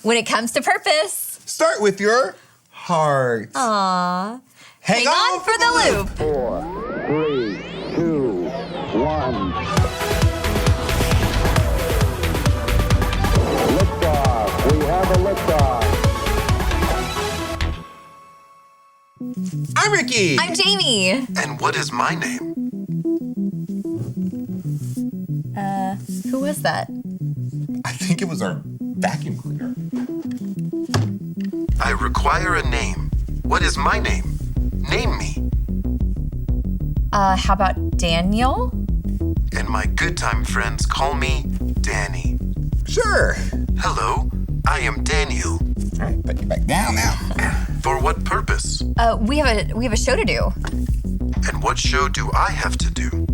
When it comes to purpose, start with your heart. Aww. Hang on for the loop. 4, 3, 2, 1. Liftoff. We have a liftoff. I'm Ricky. I'm Jamie. And what is my name? Who was that? I think it was our vacuum cleaner. I require a name. What is my name? Name me. How about Daniel? And my good time friends call me Danny. Sure. Hello, I am Daniel. All right, put you back down now. For what purpose? We have a show to do. And what show do I have to do?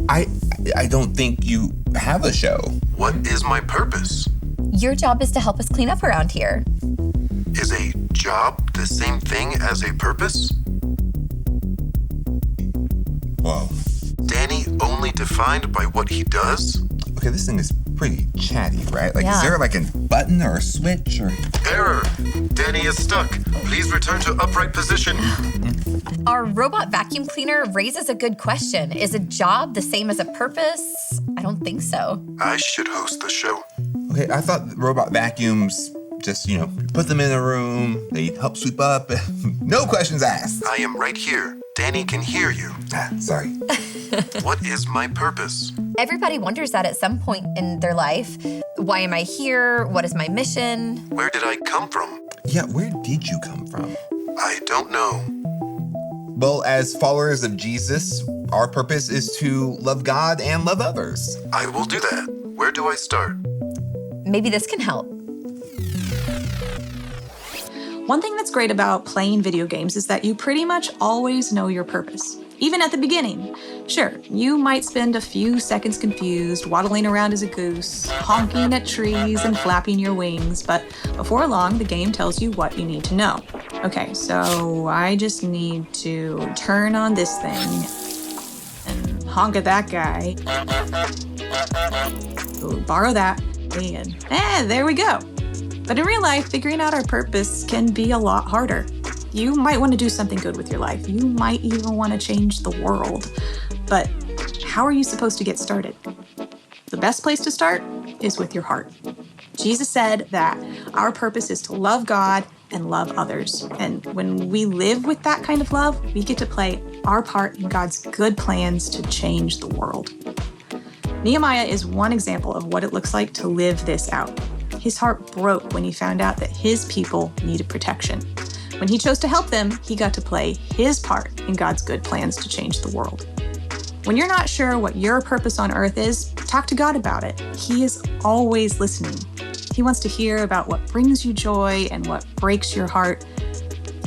I don't think you have a show. What is my purpose? Your job is to help us clean up around here. Is a job the same thing as a purpose? Whoa. Danny only defined by what he does? Okay, this thing is pretty chatty, right? Like, Yeah. Is there like a button or a switch or? Error! Danny is stuck. Please return to upright position. Our robot vacuum cleaner raises a good question. Is a job the same as a purpose? I don't think so. I should host the show. Okay, I thought robot vacuums just, put them in a room, they help sweep up, no questions asked. I am right here. Danny can hear you. Sorry. What is my purpose? Everybody wonders that at some point in their life. Why am I here? What is my mission? Where did I come from? Yeah, where did you come from? I don't know. Well, as followers of Jesus, our purpose is to love God and love others. I will do that. Where do I start? Maybe this can help. One thing that's great about playing video games is that you pretty much always know your purpose, even at the beginning. Sure, you might spend a few seconds confused, waddling around as a goose, honking at trees and flapping your wings, but before long, the game tells you what you need to know. Okay, so I just need to turn on this thing and honk at that guy. Ooh, borrow that, and there we go. But in real life, figuring out our purpose can be a lot harder. You might want to do something good with your life. You might even want to change the world. But how are you supposed to get started? The best place to start is with your heart. Jesus said that our purpose is to love God and love others. And when we live with that kind of love, we get to play our part in God's good plans to change the world. Nehemiah is one example of what it looks like to live this out. His heart broke when he found out that his people needed protection. When he chose to help them, he got to play his part in God's good plans to change the world. When you're not sure what your purpose on earth is, talk to God about it. He is always listening. He wants to hear about what brings you joy and what breaks your heart.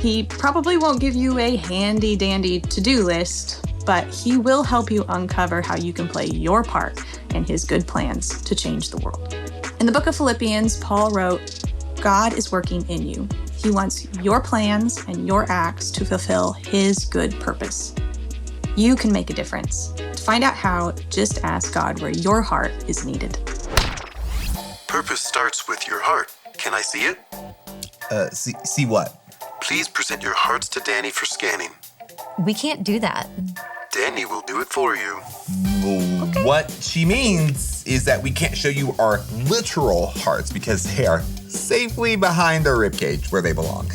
He probably won't give you a handy-dandy to-do list, but he will help you uncover how you can play your part in his good plans to change the world. In the book of Philippians, Paul wrote, God is working in you. He wants your plans and your acts to fulfill his good purpose. You can make a difference. To find out how, just ask God where your heart is needed. Purpose starts with your heart. Can I see it? See what? Please present your hearts to Danny for scanning. We can't do that. Danny will do it for you. Okay. What she means is that we can't show you our literal hearts because they are safely behind our ribcage where they belong.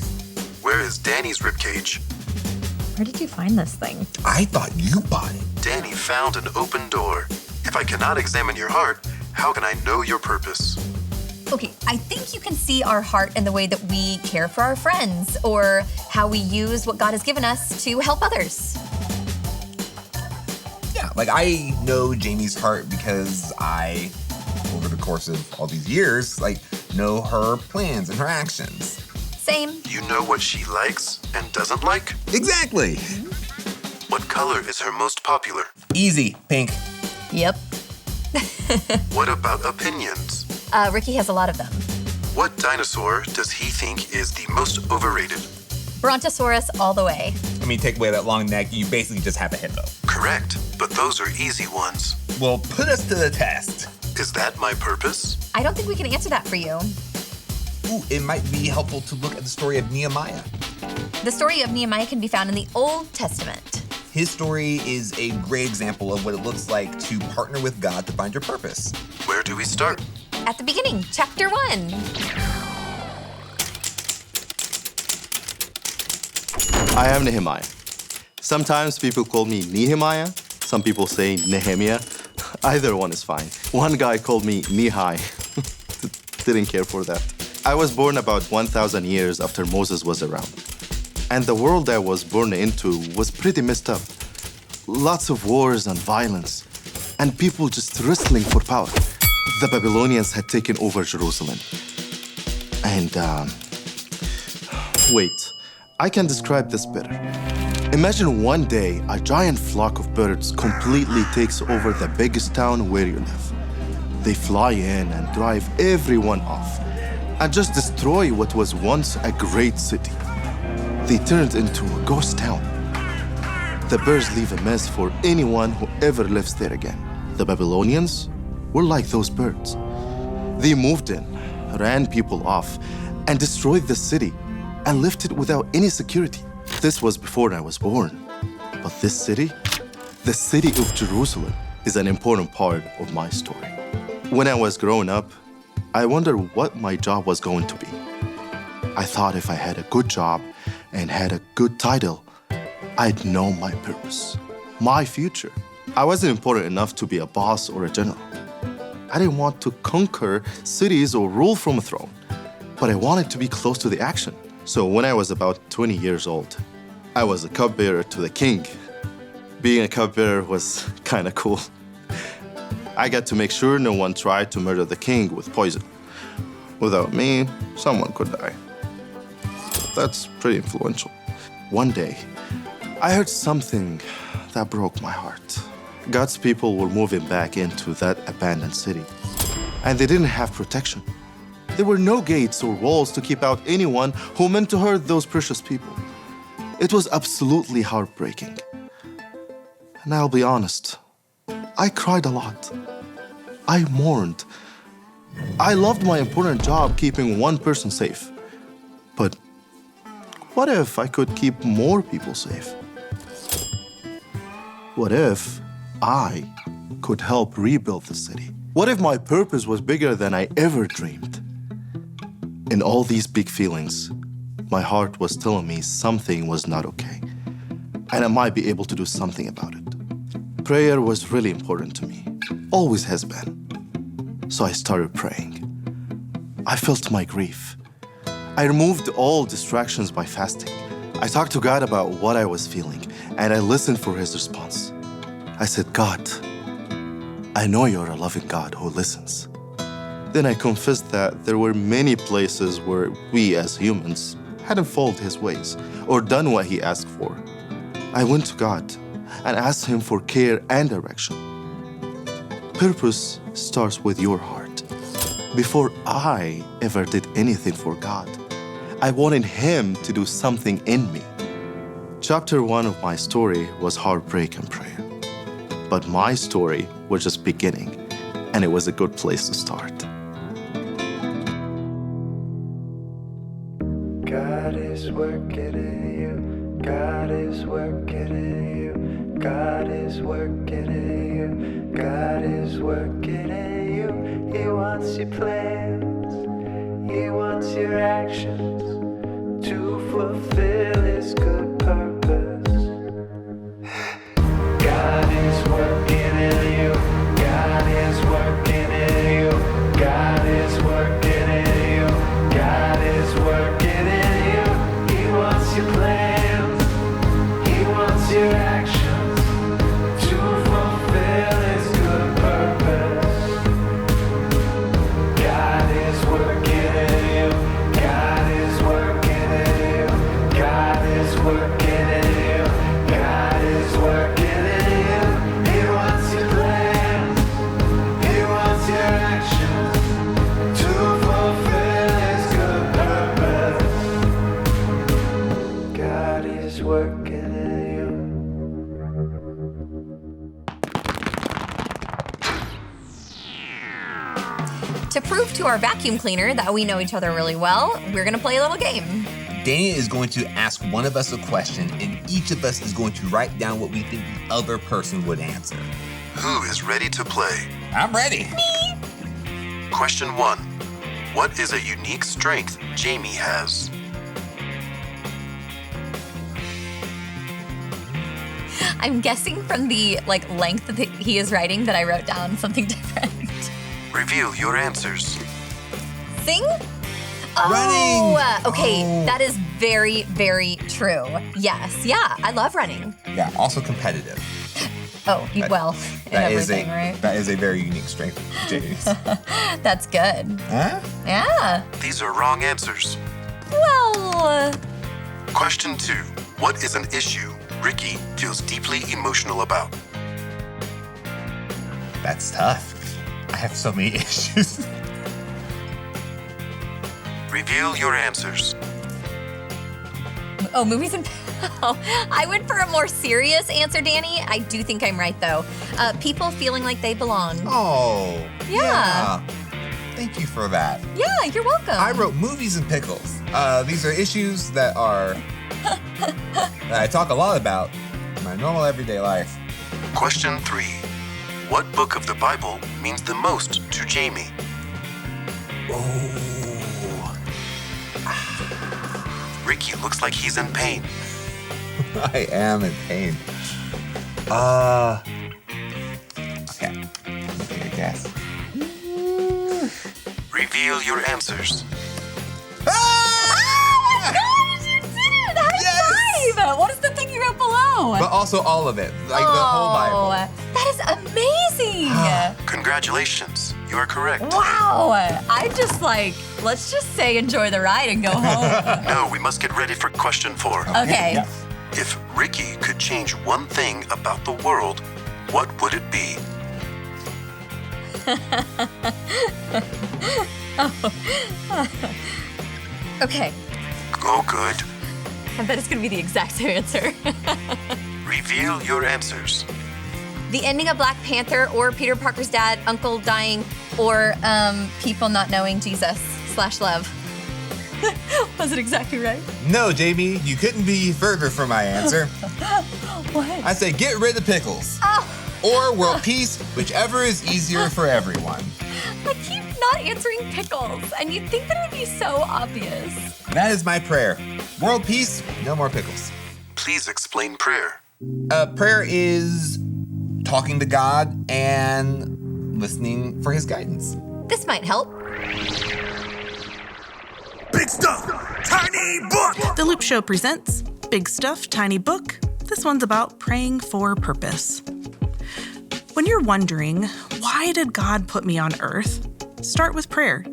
Where is Danny's ribcage? Where did you find this thing? I thought you bought it. Danny found an open door. If I cannot examine your heart, how can I know your purpose? Okay, I think you can see our heart in the way that we care for our friends or how we use what God has given us to help others. Yeah, like I know Jamie's heart because I, over the course of all these years, know her plans and her actions. Same. You know what she likes and doesn't like? Exactly. What color is her most popular? Easy, pink. Yep. What about opinions? Ricky has a lot of them. What dinosaur does he think is the most overrated? Brontosaurus all the way. I mean, take away that long neck, you basically just have a hippo. Correct, but those are easy ones. Well, put us to the test. Is that my purpose? I don't think we can answer that for you. it might be helpful to look at the story of Nehemiah. The story of Nehemiah can be found in the Old Testament. His story is a great example of what it looks like to partner with God to find your purpose. Where do we start? At the beginning, chapter 1. I am Nehemiah. Sometimes people call me Nehemiah. Some people say Nehemiah. Either one is fine. One guy called me Nehi. Didn't care for that. I was born about 1,000 years after Moses was around. And the world I was born into was pretty messed up. Lots of wars and violence, and people just wrestling for power. The Babylonians had taken over Jerusalem. And, wait, I can describe this better. Imagine one day a giant flock of birds completely takes over the biggest town where you live. They fly in and drive everyone off and just destroy what was once a great city. They turned into a ghost town. The birds leave a mess for anyone who ever lives there again. The Babylonians were like those birds. They moved in, ran people off, and destroyed the city and left it without any security. This was before I was born. But this city, the city of Jerusalem, is an important part of my story. When I was growing up, I wondered what my job was going to be. I thought if I had a good job and had a good title, I'd know my purpose, my future. I wasn't important enough to be a boss or a general. I didn't want to conquer cities or rule from a throne, but I wanted to be close to the action. So when I was about 20 years old, I was a cupbearer to the king. Being a cupbearer was kind of cool. I got to make sure no one tried to murder the king with poison. Without me, someone could die. That's pretty influential. One day, I heard something that broke my heart. God's people were moving back into that abandoned city, and they didn't have protection. There were no gates or walls to keep out anyone who meant to hurt those precious people. It was absolutely heartbreaking. And I'll be honest, I cried a lot. I mourned. I loved my important job keeping one person safe. But what if I could keep more people safe? What if I could help rebuild the city? What if my purpose was bigger than I ever dreamed? In all these big feelings, my heart was telling me something was not okay, and I might be able to do something about it. Prayer was really important to me, always has been. So I started praying. I felt my grief. I removed all distractions by fasting. I talked to God about what I was feeling, and I listened for His response. I said, God, I know you're a loving God who listens. Then I confessed that there were many places where we as humans hadn't followed His ways or done what He asked for. I went to God and asked Him for care and direction. Purpose starts with your heart. Before I ever did anything for God, I wanted Him to do something in me. Chapter 1 of my story was heartbreak and prayer. But my story was just beginning, and it was a good place to start. God is working in you. God is working in you. God is working in you. God is working in you. He wants your plans. He wants your actions to fulfill His good purpose. God is working in you. God is working in you. God is working in you. God is working in you. He wants your plans. He wants your actions to fulfill His good purpose. God is working in you. God is working in you. God our vacuum cleaner that we know each other really well, we're going to play a little game. Danny is going to ask one of us a question, and each of us is going to write down what we think the other person would answer. Who is ready to play? I'm ready. Question 1. What is a unique strength Jamie has? I'm guessing from the length that he is writing that I wrote down something different. Reveal your answers. Sing? Running. Okay, Oh. that is very, very true. Yes, yeah, I love running. Yeah, also competitive. Oh, well, in everything, right? That is a very unique strength of Jamie's. That's good. Huh? Yeah. These are wrong answers. Well, Question 2. What is an issue Ricky feels deeply emotional about? That's tough. I have so many issues. Reveal your answers. movies and... I went for a more serious answer, Danny. I do think I'm right, though. People feeling like they belong. Oh. Yeah. Thank you for that. Yeah, you're welcome. I wrote movies and pickles. These are issues that I talk a lot about in my normal everyday life. Question 3. What book of the Bible means the most to Jamie? Oh. Ricky looks like he's in pain. I am in pain. Okay. Let me take a guess. Reveal your answers. Oh my gosh, you did it! High Yes! five! What is the thing you wrote below? But also all of it, like the whole Bible. That is amazing! Congratulations. You are correct. Wow! I just let's just say enjoy the ride and go home. No, we must get ready for question 4. Okay. Yeah. If Ricky could change one thing about the world, what would it be? Okay. Oh, good. I bet it's gonna be the exact same answer. Reveal your answers. The ending of Black Panther or Peter Parker's dad, uncle dying, or people not knowing Jesus / love. Was it exactly right? No, Jamie, you couldn't be further from my answer. What? I say get rid of pickles. Oh, Or world peace, whichever is easier for everyone. I keep not answering pickles, and you'd think that it would be so obvious. That is my prayer. World peace, no more pickles. Please explain prayer. Prayer is talking to God and listening for his guidance. This might help. Big Stuff, Tiny Book. The Loop Show presents Big Stuff, Tiny Book. This one's about praying for purpose. When you're wondering, why did God put me on earth? Start with prayer.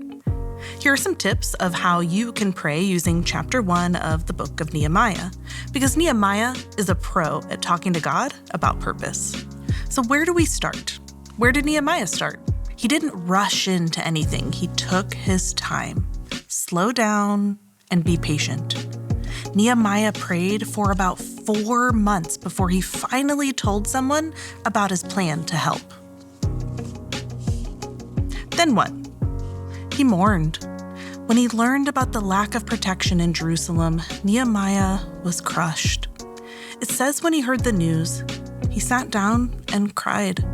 Here are some tips of how you can pray using chapter 1 of the book of Nehemiah, because Nehemiah is a pro at talking to God about purpose. So where do we start? Where did Nehemiah start? He didn't rush into anything. He took his time. Slow down and be patient. Nehemiah prayed for about 4 months before he finally told someone about his plan to help. Then what? He mourned. When he learned about the lack of protection in Jerusalem, Nehemiah was crushed. It says when he heard the news, he sat down and cried.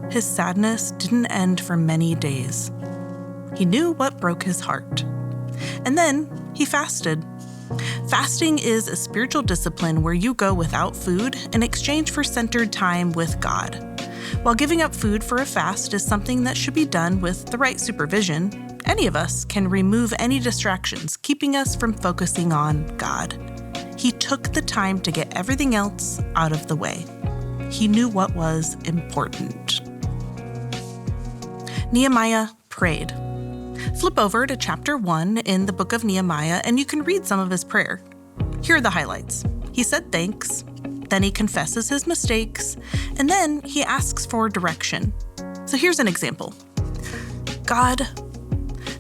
His sadness didn't end for many days. He knew what broke his heart. And then he fasted. Fasting is a spiritual discipline where you go without food in exchange for centered time with God. While giving up food for a fast is something that should be done with the right supervision, any of us can remove any distractions keeping us from focusing on God. He took the time to get everything else out of the way. He knew what was important. Nehemiah prayed. Flip over to chapter 1 in the book of Nehemiah and you can read some of his prayer. Here are the highlights. He said thanks, then he confesses his mistakes, and then he asks for direction. So here's an example. God,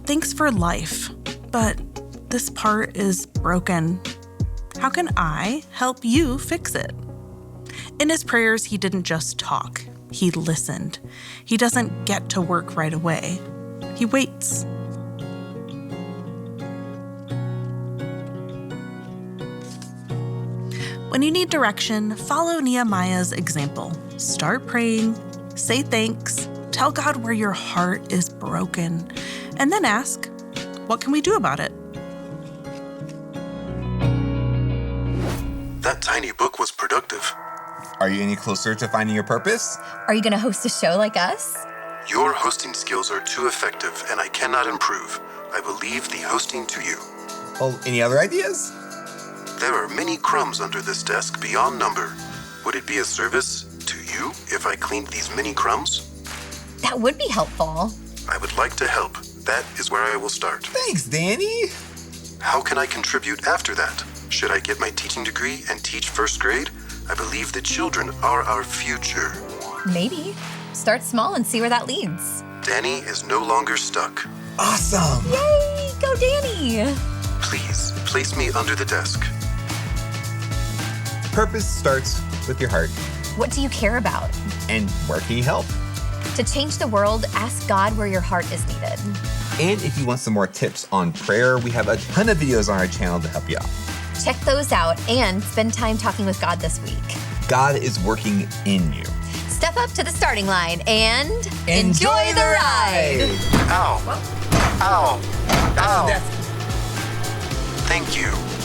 thanks for life, but this part is broken. How can I help you fix it? In his prayers, he didn't just talk, he listened. He doesn't get to work right away. He waits. When you need direction, follow Nehemiah's example. Start praying, say thanks, tell God where your heart is broken, and then ask, what can we do about it? That tiny book was productive. Are you any closer to finding your purpose? Are you going to host a show like us? Your hosting skills are too effective, and I cannot improve. I will leave the hosting to you. Well, any other ideas? There are many crumbs under this desk beyond number. Would it be a service to you if I cleaned these many crumbs? That would be helpful. I would like to help. That is where I will start. Thanks, Danny. How can I contribute after that? Should I get my teaching degree and teach first grade? I believe the children are our future. Maybe. Start small and see where that leads. Danny is no longer stuck. Awesome. Yay! Go Danny! Please, place me under the desk. Purpose starts with your heart. What do you care about? And where can you help? To change the world, ask God where your heart is needed. And if you want some more tips on prayer, we have a ton of videos on our channel to help you out. Check those out and spend time talking with God this week. God is working in you. Step up to the starting line and enjoy the ride. Ow. Ow. Ow. Thank you.